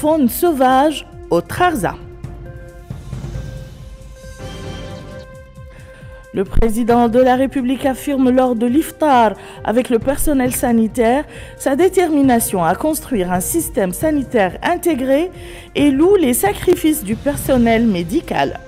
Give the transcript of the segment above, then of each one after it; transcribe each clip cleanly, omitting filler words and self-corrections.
faune sauvage au Trarza. Le président de la République affirme lors de l'iftar avec le personnel sanitaire sa détermination à construire un système sanitaire intégré et loue les sacrifices du personnel médical.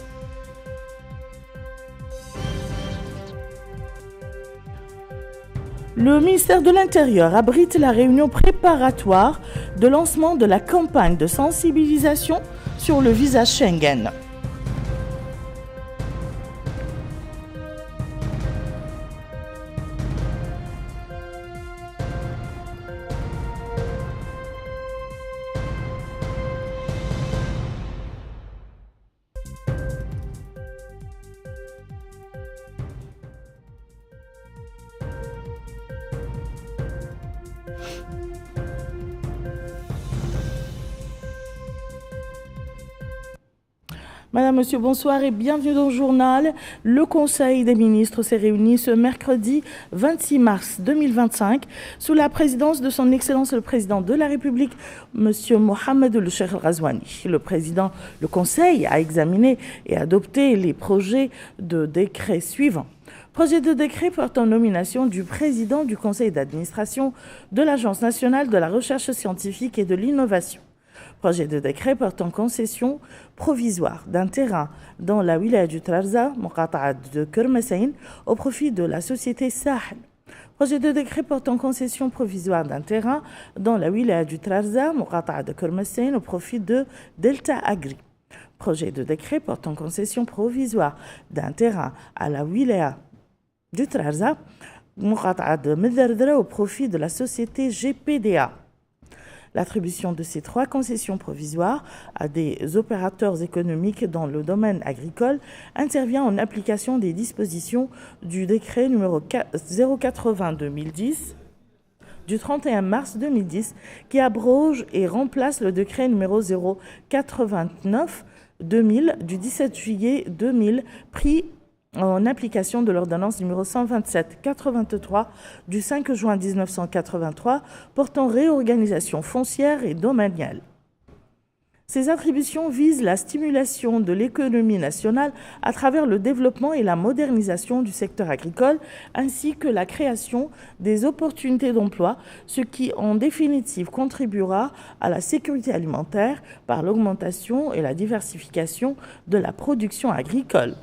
Le ministère de l'Intérieur abrite la réunion préparatoire de lancement de la campagne de sensibilisation sur le visa Schengen. Madame, Monsieur, bonsoir et bienvenue dans le journal. Le Conseil des ministres s'est réuni ce mercredi 26 mars 2025 sous la présidence de son Excellence le Président de la République, Monsieur Mohamed El Cheikh El Ghazouani. Le Conseil a examiné et adopté les projets de décret suivants. Projet de décret portant nomination du président du conseil d'administration de l'Agence nationale de la recherche scientifique et de l'innovation. Projet de décret portant concession provisoire d'un terrain dans la wilaya du Trarza, Muqata'a de Kermessain, au profit de la société Sahel. Projet de décret portant concession provisoire d'un terrain dans la wilaya du Trarza, Muqata'a de Kermessain, au profit de Delta Agri. Projet de décret portant concession provisoire d'un terrain à la wilaya du Trarza, Muqata'a de Mederdra, au profit de la société GPDA. L'attribution de ces 3 concessions provisoires à des opérateurs économiques dans le domaine agricole intervient en application des dispositions du décret numéro 080-2010 du 31 mars 2010 qui abroge et remplace le décret numéro 089-2000 du 17 juillet 2000 pris en application de l'ordonnance numéro 127-83 du 5 juin 1983 portant réorganisation foncière et domaniale. Ces attributions visent la stimulation de l'économie nationale à travers le développement et la modernisation du secteur agricole ainsi que la création des opportunités d'emploi, ce qui en définitive contribuera à la sécurité alimentaire par l'augmentation et la diversification de la production agricole.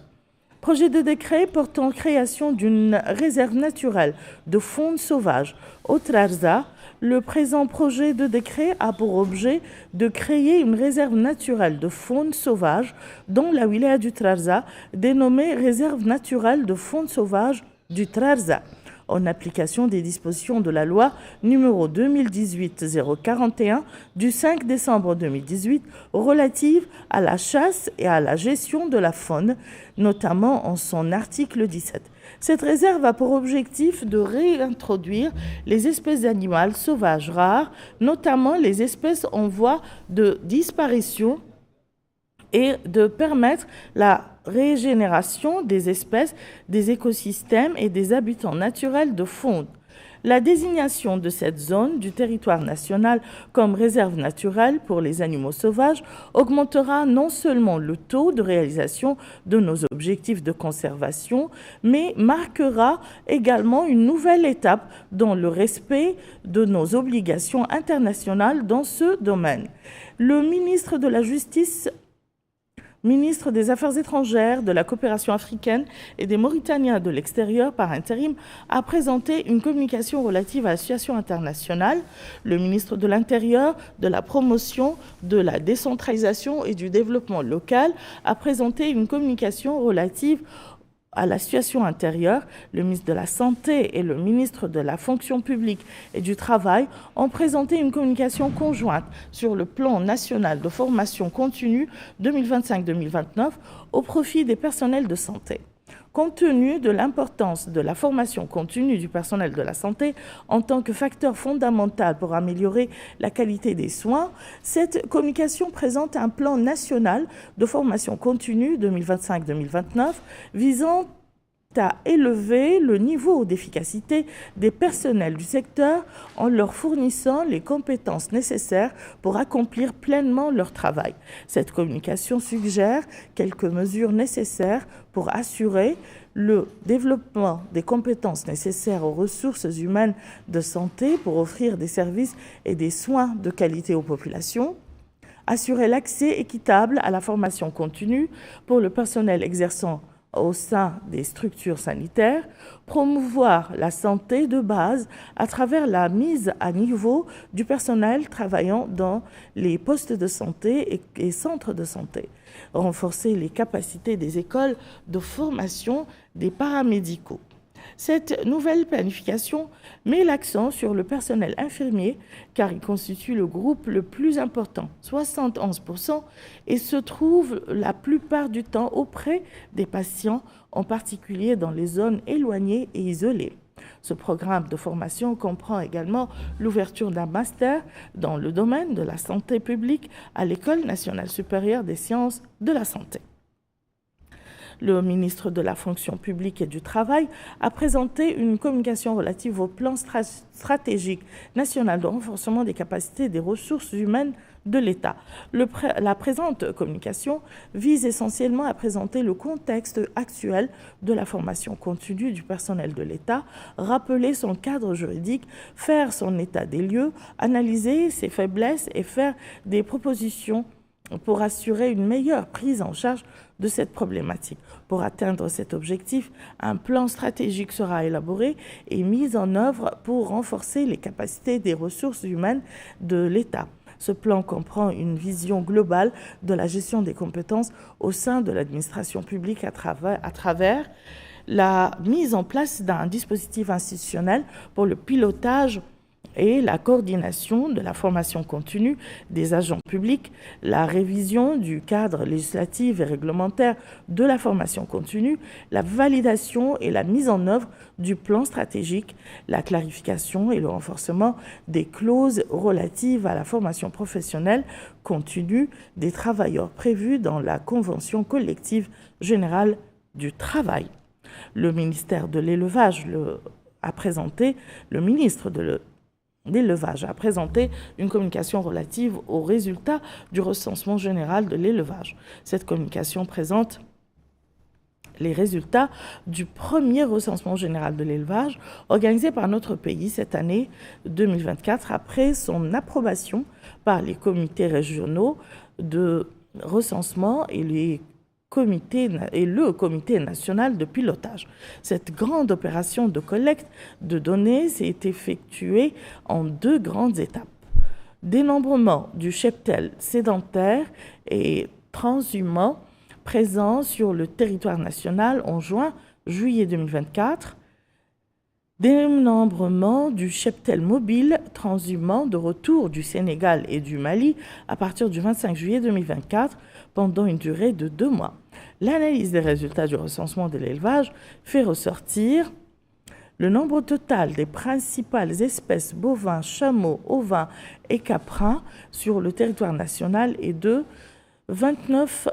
Projet de décret portant création d'une réserve naturelle de faune sauvage au Trarza. Le présent projet de décret a pour objet de créer une réserve naturelle de faune sauvage dans la wilaya du Trarza, dénommée Réserve naturelle de faune sauvage du Trarza, en application des dispositions de la loi numéro 2018-041 du 5 décembre 2018 relative à la chasse et à la gestion de la faune, notamment en son article 17. Cette réserve a pour objectif de réintroduire les espèces animales sauvages rares, notamment les espèces en voie de disparition, et de permettre la régénération des espèces, des écosystèmes et des habitants naturels de faune. La désignation de cette zone du territoire national comme réserve naturelle pour les animaux sauvages augmentera non seulement le taux de réalisation de nos objectifs de conservation, mais marquera également une nouvelle étape dans le respect de nos obligations internationales dans ce domaine. Le ministre de la Justice, ministre des Affaires étrangères, de la coopération africaine et des Mauritaniens de l'extérieur par intérim, a présenté une communication relative à la situation internationale. Le ministre de l'Intérieur, de la promotion, de la décentralisation et du développement local a présenté une communication relative à la situation intérieure. Le ministre de la Santé et le ministre de la Fonction publique et du Travail ont présenté une communication conjointe sur le plan national de formation continue 2025-2029 au profit des personnels de santé. Compte tenu de l'importance de la formation continue du personnel de la santé en tant que facteur fondamental pour améliorer la qualité des soins, cette communication présente un plan national de formation continue 2025-2029 visant à élever le niveau d'efficacité des personnels du secteur en leur fournissant les compétences nécessaires pour accomplir pleinement leur travail. Cette communication suggère quelques mesures nécessaires pour assurer le développement des compétences nécessaires aux ressources humaines de santé pour offrir des services et des soins de qualité aux populations, assurer l'accès équitable à la formation continue pour le personnel exerçant au sein des structures sanitaires, promouvoir la santé de base à travers la mise à niveau du personnel travaillant dans les postes de santé et centres de santé, renforcer les capacités des écoles de formation des paramédicaux. Cette nouvelle planification met l'accent sur le personnel infirmier car il constitue le groupe le plus important, 71%, et se trouve la plupart du temps auprès des patients, en particulier dans les zones éloignées et isolées. Ce programme de formation comprend également l'ouverture d'un master dans le domaine de la santé publique à l'École nationale supérieure des sciences de la santé. Le ministre de la fonction publique et du travail a présenté une communication relative au plan stratégique national de renforcement des capacités et des ressources humaines de l'État. La présente communication vise essentiellement à présenter le contexte actuel de la formation continue du personnel de l'État, rappeler son cadre juridique, faire son état des lieux, analyser ses faiblesses et faire des propositions pour assurer une meilleure prise en charge de cette problématique. Pour atteindre cet objectif, un plan stratégique sera élaboré et mis en œuvre pour renforcer les capacités des ressources humaines de l'État. Ce plan comprend une vision globale de la gestion des compétences au sein de l'administration publique à travers la mise en place d'un dispositif institutionnel pour le pilotage et la coordination de la formation continue des agents publics, la révision du cadre législatif et réglementaire de la formation continue, la validation et la mise en œuvre du plan stratégique, la clarification et le renforcement des clauses relatives à la formation professionnelle continue des travailleurs prévues dans la Convention collective générale du travail. Le ministère de l'Élevage le ministre de l'élevage a présenté une communication relative aux résultats du recensement général de l'élevage. Cette communication présente les résultats du premier recensement général de l'élevage organisé par notre pays cette année 2024 après son approbation par les comités régionaux de recensement et le comité national de pilotage. Cette grande opération de collecte de données s'est effectuée en deux grandes étapes. Dénombrement du cheptel sédentaire et transhumant présent sur le territoire national en juillet 2024. Dénombrement du cheptel mobile transhumant de retour du Sénégal et du Mali à partir du 25 juillet 2024 pendant une durée de 2 mois. L'analyse des résultats du recensement de l'élevage fait ressortir le nombre total des principales espèces bovins, chameaux, ovins et caprins sur le territoire national est de 29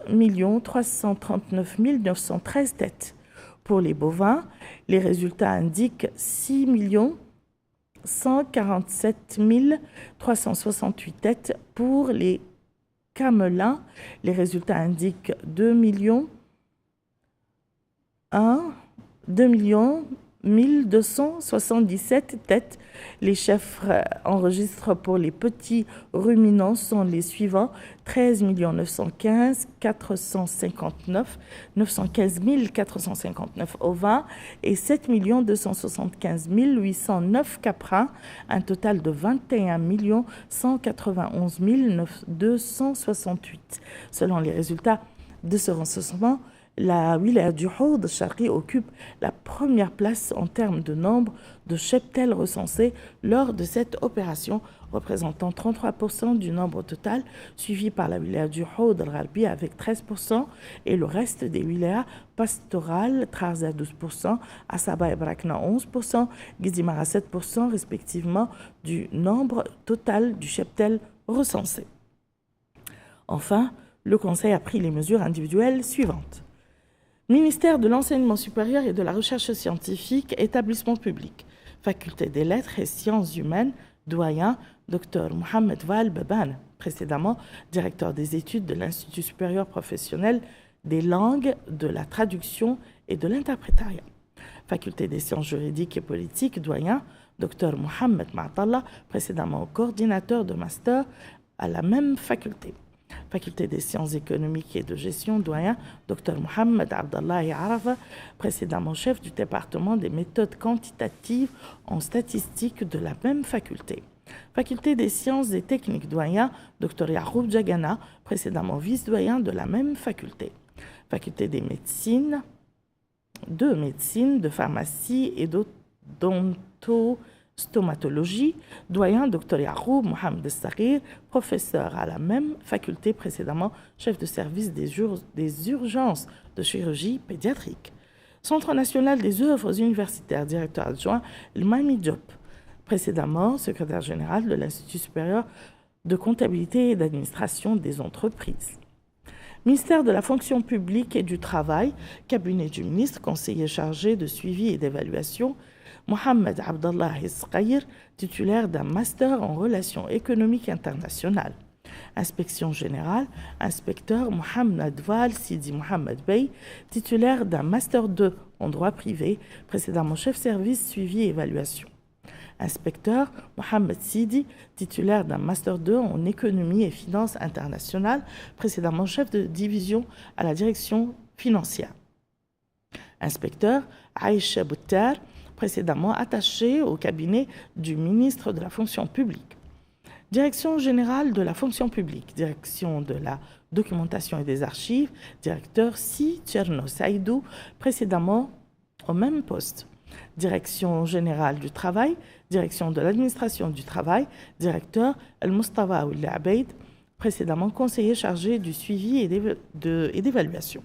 339 913 têtes. Pour les bovins, les résultats indiquent 6 147 368 têtes. Pour les camelins, les résultats indiquent 2 277 têtes. Les chiffres enregistrés pour les petits ruminants sont les suivants: 13 915 459 ovins et 7 275 809 caprins, un total de 21 191 268. Selon les résultats de ce recensement, la wilaya du Houd Charqi occupe la première place en termes de nombre de cheptels recensés lors de cette opération, représentant 33% du nombre total, suivi par la wilaya du Houd al-Gharbi avec 13% et le reste des wilayas pastorales, Trarza 12%, Asaba et Brakna 11%, Gizimara 7% respectivement du nombre total du cheptel recensé. Enfin, le Conseil a pris les mesures individuelles suivantes. Ministère de l'Enseignement supérieur et de la Recherche scientifique, établissement public. Faculté des lettres et sciences humaines, doyen, Dr Mohamed Wael Beban, précédemment directeur des études de l'Institut supérieur professionnel des langues, de la traduction et de l'interprétariat. Faculté des sciences juridiques et politiques, doyen, Dr Mohamed Ma'tallah, précédemment coordinateur de master à la même faculté. Faculté des sciences économiques et de gestion, doyen, Dr Mohamed Abdallahi Arafa, précédemment chef du département des méthodes quantitatives en statistique de la même faculté. Faculté des sciences et techniques, doyen, Dr Yahoub Jagana, précédemment vice-doyen de la même faculté. Faculté des médecines, de pharmacie et d'odontostomatologie, doyen Dr Yahoub Mohamed Saghir, professeur à la même faculté, précédemment chef de service des urgences de chirurgie pédiatrique. Centre national des œuvres universitaires, directeur adjoint Mami Diop, précédemment secrétaire général de l'Institut supérieur de comptabilité et d'administration des entreprises. Ministère de la fonction publique et du travail, cabinet du ministre, conseiller chargé de suivi et d'évaluation, Mohamed Abdallah Isqaïr, titulaire d'un master en relations économiques internationales. Inspection générale, inspecteur Mohamed Val Sidi Mohamed Bey, titulaire d'un master 2 en droit privé, précédemment chef service suivi et évaluation. Inspecteur Mohamed Sidi, titulaire d'un Master 2 en économie et finances internationales, précédemment chef de division à la direction financière. Inspecteur Aïcha Boutter, précédemment attaché au cabinet du ministre de la fonction publique. Direction générale de la fonction publique, direction de la documentation et des archives, directeur Si Tcherno Saïdou, précédemment au même poste. Direction générale du travail, direction de l'administration du travail, directeur Al-Mustafa Ould Abeid, précédemment conseiller chargé du suivi et d'évaluation.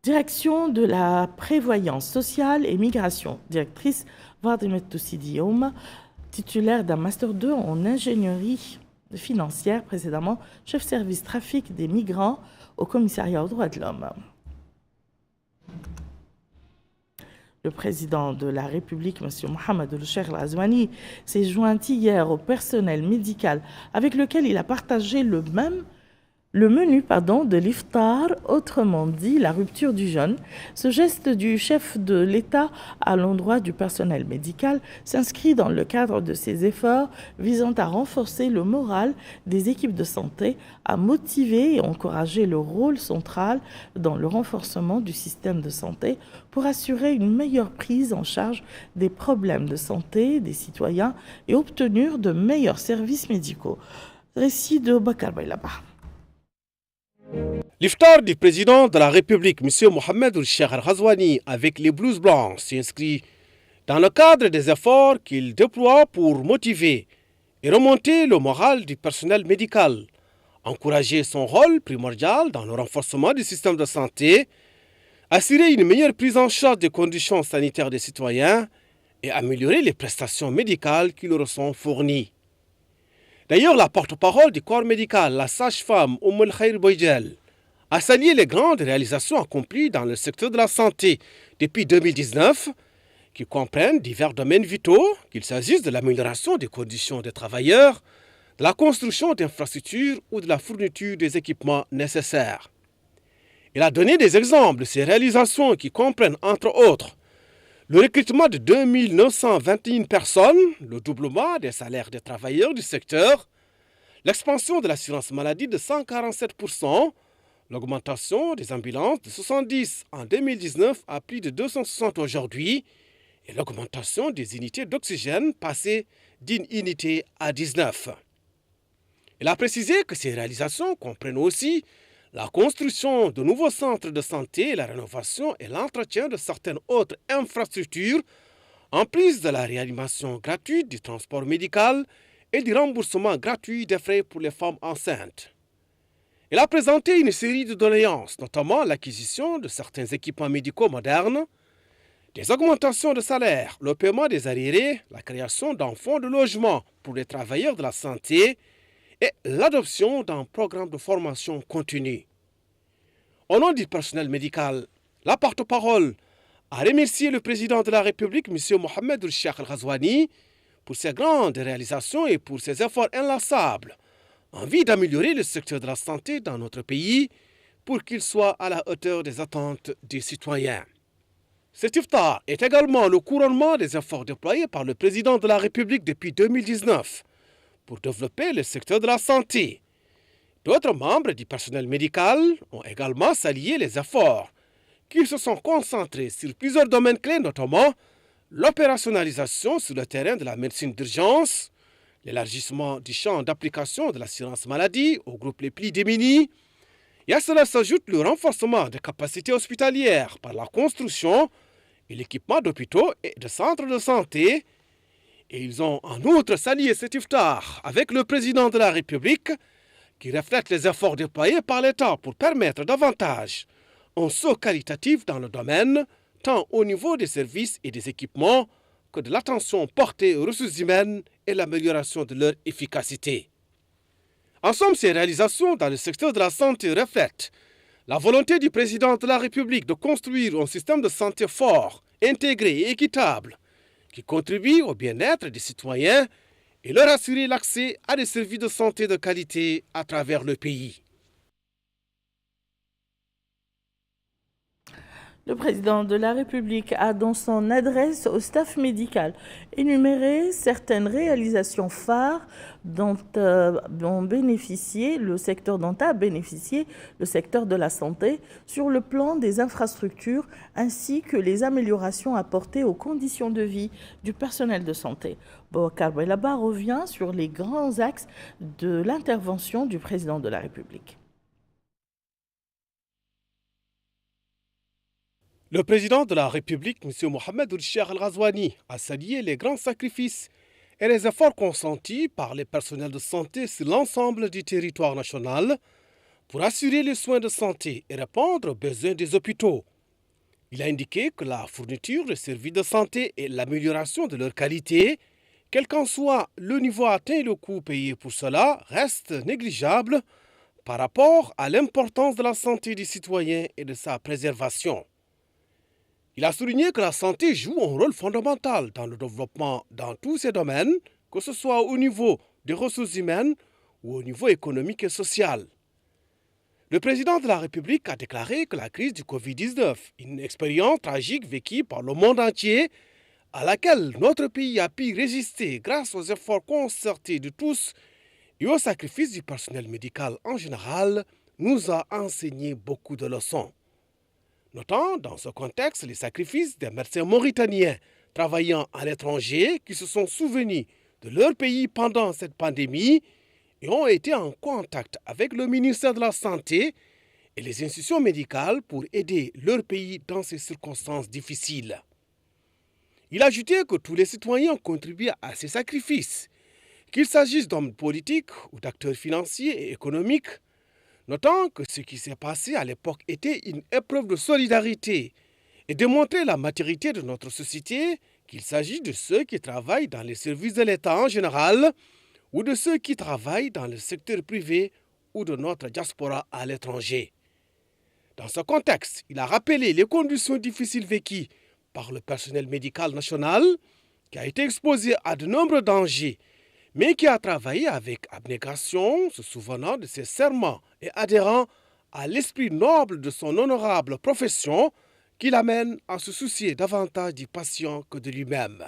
Direction de la prévoyance sociale et migration, directrice Vadimet Toussidiom, titulaire d'un Master 2 en ingénierie financière, précédemment chef service trafic des migrants au commissariat aux droits de l'homme. Le président de la République, M. Mohamed El-Cheikh Al-Ghazouani, s'est joint hier au personnel médical avec lequel il a partagé le menu de l'iftar, autrement dit la rupture du jeûne. Ce geste du chef de l'État à l'endroit du personnel médical s'inscrit dans le cadre de ses efforts visant à renforcer le moral des équipes de santé, à motiver et encourager le rôle central dans le renforcement du système de santé pour assurer une meilleure prise en charge des problèmes de santé des citoyens et obtenir de meilleurs services médicaux. Récit de Bakar Baylaba. L'iftar du président de la République, M. Mohamed El-Cheikh Al-Ghazouani, avec les blouses blancs, s'inscrit dans le cadre des efforts qu'il déploie pour motiver et remonter le moral du personnel médical, encourager son rôle primordial dans le renforcement du système de santé, assurer une meilleure prise en charge des conditions sanitaires des citoyens et améliorer les prestations médicales qui leur sont fournies. D'ailleurs, la porte-parole du corps médical, la sage-femme El Khair Boydjel, a salué les grandes réalisations accomplies dans le secteur de la santé depuis 2019, qui comprennent divers domaines vitaux, qu'il s'agisse de l'amélioration des conditions des travailleurs, de la construction d'infrastructures ou de la fourniture des équipements nécessaires. Il a donné des exemples de ces réalisations qui comprennent, entre autres, le recrutement de 2921 personnes, le doublement des salaires des travailleurs du secteur, l'expansion de l'assurance maladie de 147%, l'augmentation des ambulances de 70 en 2019 à plus de 260 aujourd'hui et l'augmentation des unités d'oxygène passées d'une unité à 19. Il a précisé que ces réalisations comprennent aussi la construction de nouveaux centres de santé, la rénovation et l'entretien de certaines autres infrastructures, en plus de la réanimation gratuite du transport médical et du remboursement gratuit des frais pour les femmes enceintes. Il a présenté une série de doléances, notamment l'acquisition de certains équipements médicaux modernes, des augmentations de salaire, le paiement des arriérés, la création d'un fonds de logement pour les travailleurs de la santé et l'adoption d'un programme de formation continue. Au nom du personnel médical, la porte-parole a remercié le président de la République, M. Mohamed Ould-Cheikh Al-Ghazouani, pour ses grandes réalisations et pour ses efforts inlassables en vue d'améliorer le secteur de la santé dans notre pays pour qu'il soit à la hauteur des attentes des citoyens. Cet iftar est également le couronnement des efforts déployés par le président de la République depuis 2019 pour développer le secteur de la santé. D'autres membres du personnel médical ont également salué les efforts qui se sont concentrés sur plusieurs domaines clés, notamment l'opérationnalisation sur le terrain de la médecine d'urgence, l'élargissement du champ d'application de l'assurance maladie aux groupes les plus démunis, et à cela s'ajoute le renforcement des capacités hospitalières par la construction et l'équipement d'hôpitaux et de centres de santé. Et ils ont en outre salué cet iftar avec le président de la République qui reflète les efforts déployés par l'État pour permettre davantage un saut qualitatif dans le domaine, tant au niveau des services et des équipements que de l'attention portée aux ressources humaines et l'amélioration de leur efficacité. En somme, ces réalisations dans le secteur de la santé reflètent la volonté du président de la République de construire un système de santé fort, intégré et équitable qui contribue au bien-être des citoyens et leur assurer l'accès à des services de santé de qualité à travers le pays. Le président de la République a, dans son adresse au staff médical, énuméré certaines réalisations phares dont a bénéficié le secteur de la santé sur le plan des infrastructures ainsi que les améliorations apportées aux conditions de vie du personnel de santé. Boubacar Belaba revient sur les grands axes de l'intervention du président de la République. Le président de la République, M. Mohamed Ould-Cheikh Al-Ghazouani, a salué les grands sacrifices et les efforts consentis par les personnels de santé sur l'ensemble du territoire national pour assurer les soins de santé et répondre aux besoins des hôpitaux. Il a indiqué que la fourniture de services de santé et l'amélioration de leur qualité, quel qu'en soit le niveau atteint et le coût payé pour cela, restent négligeables par rapport à l'importance de la santé des citoyens et de sa préservation. Il a souligné que la santé joue un rôle fondamental dans le développement dans tous ces domaines, que ce soit au niveau des ressources humaines ou au niveau économique et social. Le président de la République a déclaré que la crise du Covid-19, une expérience tragique vécue par le monde entier, à laquelle notre pays a pu résister grâce aux efforts concertés de tous et au sacrifice du personnel médical en général, nous a enseigné beaucoup de leçons. Notant dans ce contexte les sacrifices des médecins mauritaniens travaillant à l'étranger qui se sont souvenus de leur pays pendant cette pandémie et ont été en contact avec le ministère de la Santé et les institutions médicales pour aider leur pays dans ces circonstances difficiles. Il a ajouté que tous les citoyens ont contribué à ces sacrifices, qu'il s'agisse d'hommes politiques ou d'acteurs financiers et économiques, notant que ce qui s'est passé à l'époque était une épreuve de solidarité et démontrer la maturité de notre société, qu'il s'agit de ceux qui travaillent dans les services de l'État en général ou de ceux qui travaillent dans le secteur privé ou de notre diaspora à l'étranger. Dans ce contexte, il a rappelé les conditions difficiles vécues par le personnel médical national qui a été exposé à de nombreux dangers, mais qui a travaillé avec abnégation, se souvenant de ses serments et adhérant à l'esprit noble de son honorable profession qui l'amène à se soucier davantage du patient que de lui-même.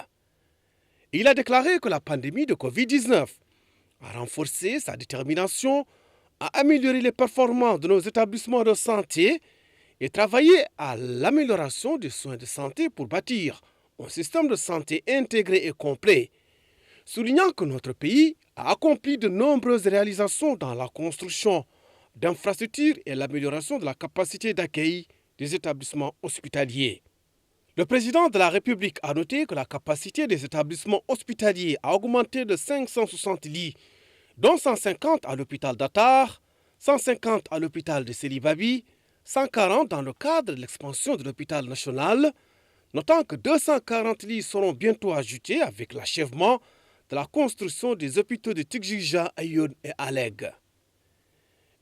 Il a déclaré que la pandémie de Covid-19 a renforcé sa détermination à améliorer les performances de nos établissements de santé et travailler à l'amélioration des soins de santé pour bâtir un système de santé intégré et complet, soulignant que notre pays a accompli de nombreuses réalisations dans la construction d'infrastructures et l'amélioration de la capacité d'accueil des établissements hospitaliers. Le président de la République a noté que la capacité des établissements hospitaliers a augmenté de 560 lits, dont 150 à l'hôpital d'Atar, 150 à l'hôpital de Sélibabi, 140 dans le cadre de l'expansion de l'hôpital national, notant que 240 lits seront bientôt ajoutés avec l'achèvement de la construction des hôpitaux de Tigjija, Ayoun et Aleg.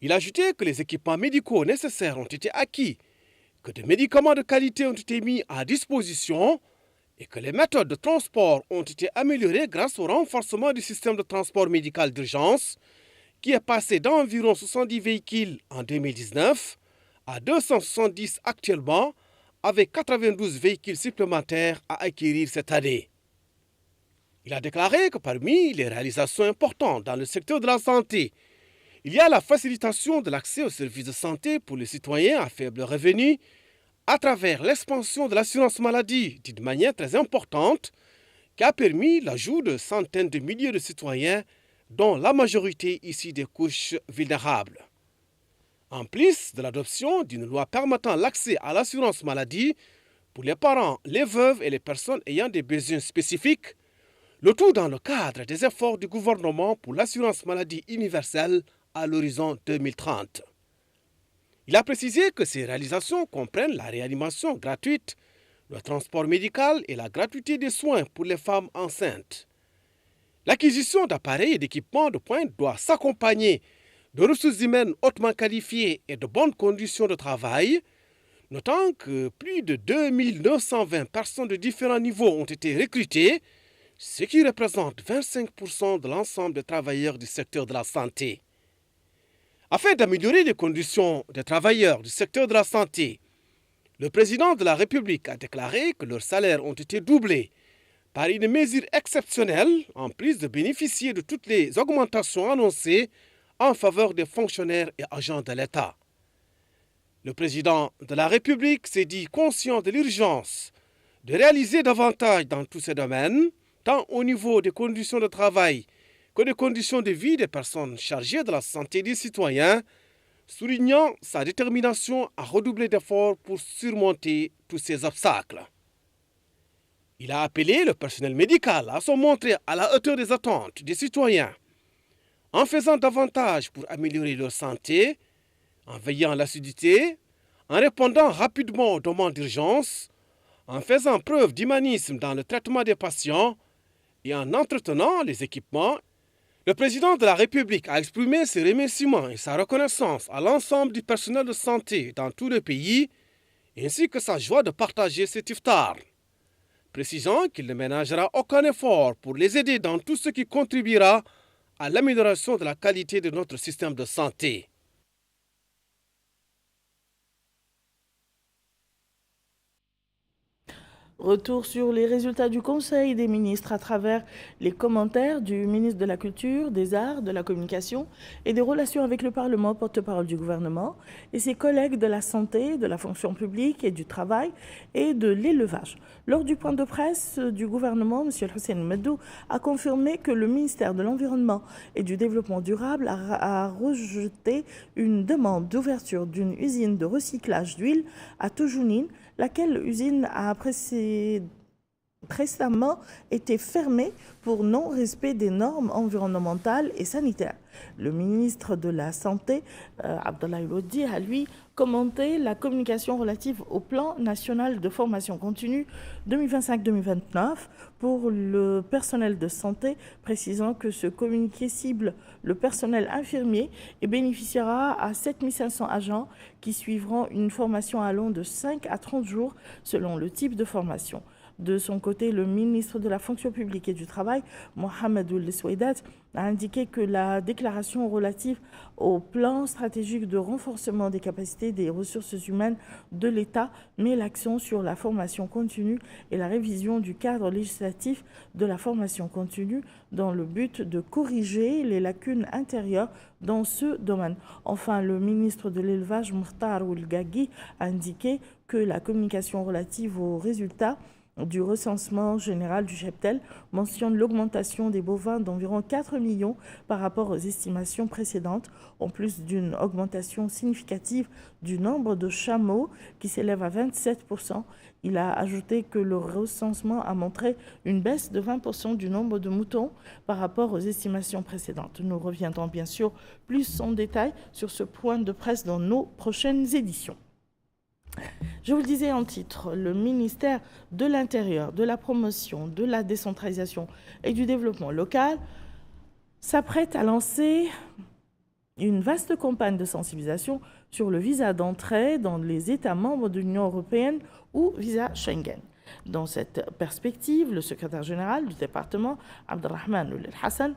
Il a ajouté que les équipements médicaux nécessaires ont été acquis, que des médicaments de qualité ont été mis à disposition et que les méthodes de transport ont été améliorées grâce au renforcement du système de transport médical d'urgence qui est passé d'environ 70 véhicules en 2019 à 270 actuellement, avec 92 véhicules supplémentaires à acquérir cette année. Il a déclaré que parmi les réalisations importantes dans le secteur de la santé, il y a la facilitation de l'accès aux services de santé pour les citoyens à faible revenu à travers l'expansion de l'assurance maladie d'une manière très importante qui a permis l'ajout de centaines de milliers de citoyens dont la majorité ici des couches vulnérables. En plus de l'adoption d'une loi permettant l'accès à l'assurance maladie pour les parents, les veuves et les personnes ayant des besoins spécifiques, le tout dans le cadre des efforts du gouvernement pour l'assurance maladie universelle à l'horizon 2030. Il a précisé que ces réalisations comprennent la réanimation gratuite, le transport médical et la gratuité des soins pour les femmes enceintes. L'acquisition d'appareils et d'équipements de pointe doit s'accompagner de ressources humaines hautement qualifiées et de bonnes conditions de travail, notant que plus de 2920 personnes de différents niveaux ont été recrutées, ce qui représente 25% de l'ensemble des travailleurs du secteur de la santé. Afin d'améliorer les conditions des travailleurs du secteur de la santé, le président de la République a déclaré que leurs salaires ont été doublés par une mesure exceptionnelle, en plus de bénéficier de toutes les augmentations annoncées en faveur des fonctionnaires et agents de l'État. Le président de la République s'est dit conscient de l'urgence de réaliser davantage dans tous ces domaines, tant au niveau des conditions de travail que des conditions de vie des personnes chargées de la santé des citoyens, soulignant sa détermination à redoubler d'efforts pour surmonter tous ces obstacles. Il a appelé le personnel médical à se montrer à la hauteur des attentes des citoyens, en faisant davantage pour améliorer leur santé, en veillant à l'assiduité, en répondant rapidement aux demandes d'urgence, en faisant preuve d'humanisme dans le traitement des patients et en entretenant les équipements. Le président de la République a exprimé ses remerciements et sa reconnaissance à l'ensemble du personnel de santé dans tout le pays, ainsi que sa joie de partager cet iftar, précisant qu'il ne ménagera aucun effort pour les aider dans tout ce qui contribuera à l'amélioration de la qualité de notre système de santé. Retour sur les résultats du Conseil des ministres à travers les commentaires du ministre de la Culture, des Arts, de la Communication et des Relations avec le Parlement, porte-parole du gouvernement, et ses collègues de la santé, de la fonction publique et du travail et de l'élevage. Lors du point de presse du gouvernement, M. Hussein Medou a confirmé que le ministère de l'Environnement et du Développement durable a rejeté une demande d'ouverture d'une usine de recyclage d'huile à Tojounine, laquelle usine a précédemment été fermée pour non-respect des normes environnementales et sanitaires. Le ministre de la Santé, Abdoulaye Lodi, a lui commenté la communication relative au plan national de formation continue 2025-2029 pour le personnel de santé, précisant que ce communiqué cible le personnel infirmier et bénéficiera à 7500 agents qui suivront une formation allant de 5 à 30 jours selon le type de formation. De son côté, le ministre de la Fonction publique et du Travail, Mohamed Ould Souaidat, a indiqué que la déclaration relative au plan stratégique de renforcement des capacités des ressources humaines de l'État met l'accent sur la formation continue et la révision du cadre législatif de la formation continue dans le but de corriger les lacunes intérieures dans ce domaine. Enfin, le ministre de l'Élevage, Mokhtar Ould Ghagui, a indiqué que la communication relative aux résultats du recensement général du cheptel mentionne l'augmentation des bovins d'environ 4 millions par rapport aux estimations précédentes, en plus d'une augmentation significative du nombre de chameaux qui s'élève à 27%. Il a ajouté que le recensement a montré une baisse de 20% du nombre de moutons par rapport aux estimations précédentes. Nous reviendrons bien sûr plus en détail sur ce point de presse dans nos prochaines éditions. Je vous le disais en titre, le ministère de l'Intérieur, de la Promotion, de la Décentralisation et du Développement local s'apprête à lancer une vaste campagne de sensibilisation sur le visa d'entrée dans les États membres de l'Union européenne ou visa Schengen. Dans cette perspective, le secrétaire général du département, Abdelrahman Ould El Hassan,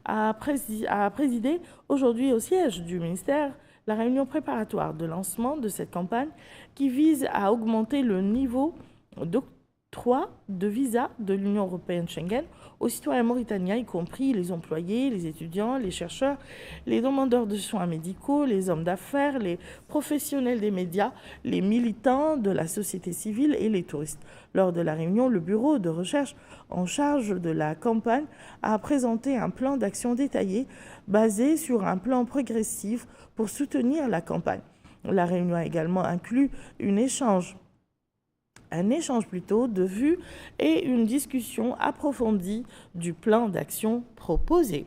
a présidé aujourd'hui au siège du ministère la réunion préparatoire de lancement de cette campagne qui vise à augmenter le niveau d'octroi de visa de l'Union européenne Schengen aux citoyens mauritaniens, y compris les employés, les étudiants, les chercheurs, les demandeurs de soins médicaux, les hommes d'affaires, les professionnels des médias, les militants de la société civile et les touristes. Lors de la réunion, le bureau de recherche en charge de la campagne a présenté un plan d'action détaillé basé sur un plan progressif pour soutenir la campagne. La réunion a également inclus un échange de vues et une discussion approfondie du plan d'action proposé.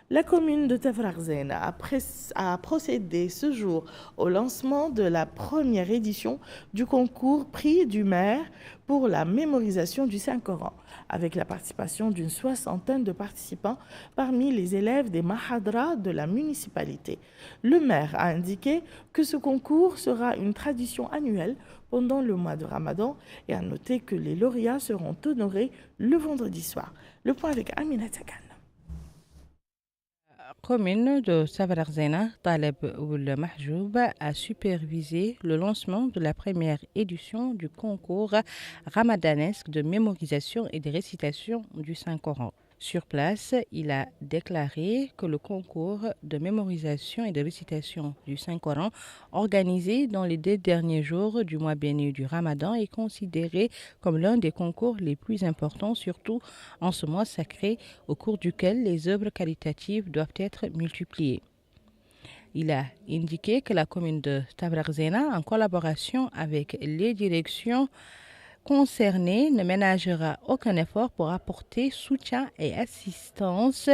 La commune de Tafraghzen a procédé ce jour au lancement de la première édition du concours Prix du maire pour la mémorisation du Saint-Coran, avec la participation d'une 60aine de participants parmi les élèves des Mahadras de la municipalité. Le maire a indiqué que ce concours sera une tradition annuelle pendant le mois de Ramadan et a noté que les lauréats seront honorés le vendredi soir. Le point avec Amina Takan. Commune de Tafraghzen, Taleb Ould Mahjoub a supervisé le lancement de la première édition du concours ramadanesque de mémorisation et de récitation du Saint-Coran. Sur place, il a déclaré que le concours de mémorisation et de récitation du Saint-Coran organisé dans les 2 derniers jours du mois béni du Ramadan est considéré comme l'un des concours les plus importants, surtout en ce mois sacré au cours duquel les œuvres caritatives doivent être multipliées. Il a indiqué que la commune de Tafraghzen, en collaboration avec les directions concerné ne ménagera aucun effort pour apporter soutien et assistance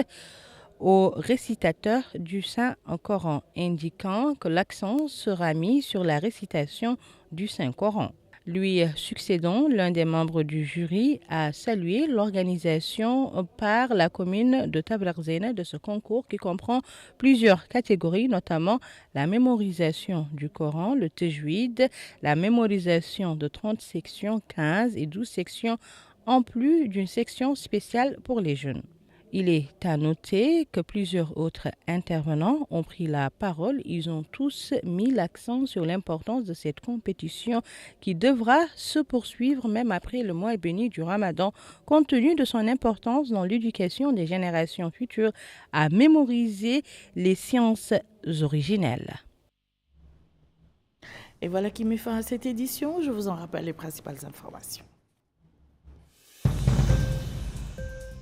aux récitateurs du Saint-Coran, indiquant que l'accent sera mis sur la récitation du Saint-Coran. Lui succédant, l'un des membres du jury a salué l'organisation par la commune de Tafraghzen de ce concours qui comprend plusieurs catégories, notamment la mémorisation du Coran, le tajwid, la mémorisation de 30 sections, 15 et 12 sections, en plus d'une section spéciale pour les jeunes. Il est à noter que plusieurs autres intervenants ont pris la parole. Ils ont tous mis l'accent sur l'importance de cette compétition qui devra se poursuivre même après le mois béni du Ramadan, compte tenu de son importance dans l'éducation des générations futures à mémoriser les sciences originelles. Et voilà qui met fin à cette édition. Je vous en rappelle les principales informations.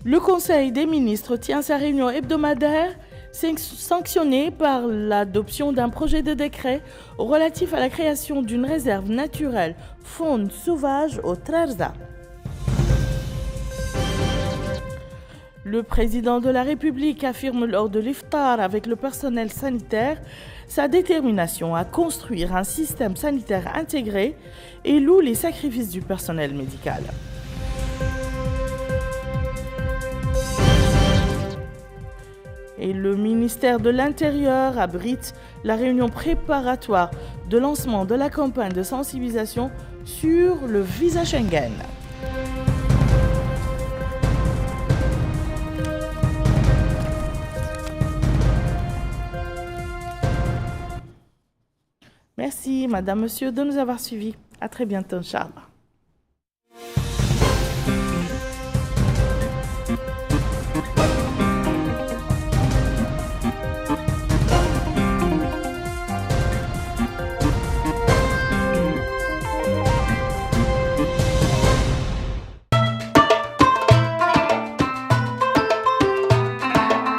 Le Conseil des ministres tient sa réunion hebdomadaire, sanctionnée par l'adoption d'un projet de décret relatif à la création d'une réserve naturelle faune sauvage au Trarza. Le président de la République affirme lors de l'iftar avec le personnel sanitaire sa détermination à construire un système sanitaire intégré et loue les sacrifices du personnel médical. Et le ministère de l'Intérieur abrite la réunion préparatoire de lancement de la campagne de sensibilisation sur le visa Schengen. Merci, Madame, Monsieur, de nous avoir suivis. À très bientôt, Inch'Allah.